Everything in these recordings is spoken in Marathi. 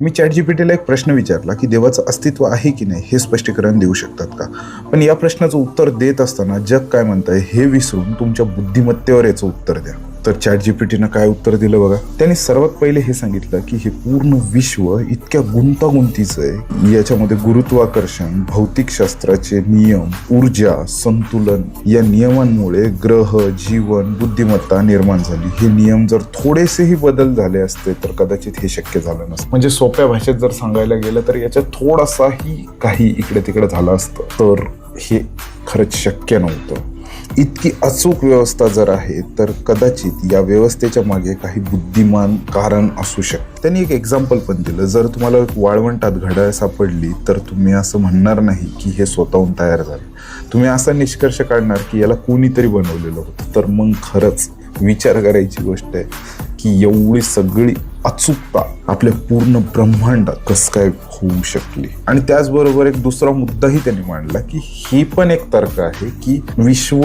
मी ChatGPTला एक प्रश्न विचारला की देवाचं अस्तित्व आहे की नाही हे स्पष्टीकरण देऊ शकतात का. पण या प्रश्नाचं उत्तर देत असताना जग काय म्हणतंय हे विसरून तुमच्या बुद्धिमत्तेवर याचं उत्तर द्या. तर ChatGPTनं काय उत्तर दिलं बघा. त्यांनी सर्वात पहिले हे सांगितलं की हे पूर्ण विश्व इतक्या गुंतागुंतीचं आहे, याच्यामध्ये गुरुत्वाकर्षण, भौतिकशास्त्राचे नियम, ऊर्जा, संतुलन या नियमांमुळे ग्रह, जीवन, बुद्धिमत्ता निर्माण झाली. हे नियम जर थोडेसेही बदल झाले असते तर कदाचित हे शक्य झालं नसतं. म्हणजे सोप्या भाषेत जर सांगायला गेलं तर याच्यात थोडासाही काही इकडे तिकडे झालं असतं तर हे खरंच शक्य नव्हतं. इतकी अचूक व्यवस्था जर आहे तर कदाचित या व्यवस्थेच्या मागे काही बुद्धिमान कारण असू शकते. त्यांनी एक एक्झाम्पल पण दिलं. जर तुम्हाला वाळवंटात घड्याळ सापडली तर तुम्ही असं म्हणणार नाही की हे स्वतःहून तयार झालं. तुम्ही असा निष्कर्ष काढणार की याला कोणीतरी बनवलेलं होतं. तर मग खरंच विचार करायची गोष्ट आहे की एवढी सगळी अचूकता आपल्या पूर्ण ब्रह्मांडात कसं काय होऊ शकली. आणि त्याचबरोबर एक दुसरा मुद्दाही त्यांनी मांडला की ही पण एक तर्क आहे की विश्व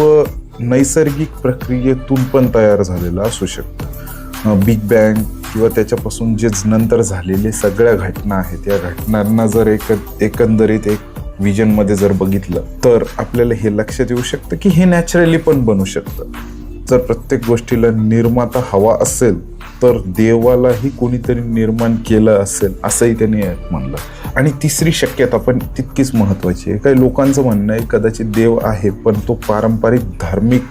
नैसर्गिक प्रक्रियेतून पण तयार झालेलं असू शकतं. बिग बँग किंवा त्याच्यापासून जे नंतर झालेले सगळ्या घटना आहेत या घटनांना जर एकंदरीत एक विजनमध्ये जर बघितलं तर आपल्याला हे लक्षात येऊ शकतं की हे नॅचरली पण बनू शकतं. जर प्रत्येक गोष्टीला निर्माता हवा असेल तर देवालाही कोणीतरी निर्माण केलं असेल असंही त्यांनी म्हणलं. आणि तिसरी शक्यता पण तितकीच महत्वाची आहे. काही लोकांचं म्हणणं आहे कदाचित देव आहे पण तो पारंपरिक धार्मिक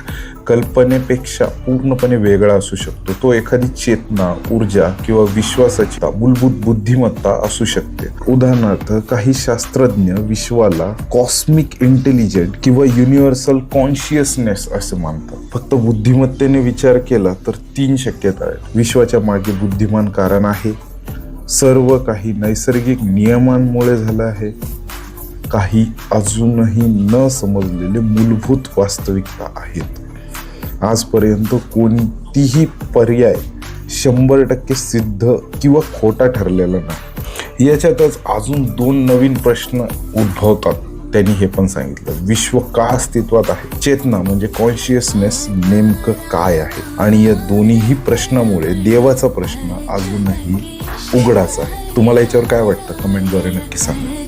कल्पनेपेक्षा पूर्णपणे वेगळा असू शकतो. तो एखादी चेतना, ऊर्जा किंवा विश्वासाची मूलभूत बुद्धिमत्ता असू शकते. उदाहरणार्थ काही शास्त्रज्ञ विश्वाला कॉस्मिक इंटेलिजंट किंवा युनिव्हर्सल कॉन्शियसनेस असे मानतात. फक्त बुद्धिमत्तेने विचार केला तर 3 शक्यता आहेत. विश्वाच्या मागे बुद्धिमान कारण आहे, सर्व काही नैसर्गिक नियमांमुळे झालं आहे, काही अजूनही न समजलेले मूलभूत वास्तविकता आहेत. आजपर्यंत कोणतीही पर्याय 100% सिद्ध किंवा खोटा ठरलेला नाही. याच्यातच अजून 2 नवीन प्रश्न उद्भवतात. त्यांनी हे पण सांगितलं विश्व का अस्तित्वात आहे, चेतना म्हणजे कॉन्शियसनेस नेमकं काय आहे. आणि या दोन्ही प्रश्नामुळे देवाचा प्रश्न अजूनही उघडाच आहे. तुम्हाला याच्यावर काय वाटतं कमेंटद्वारे नक्की सांगा.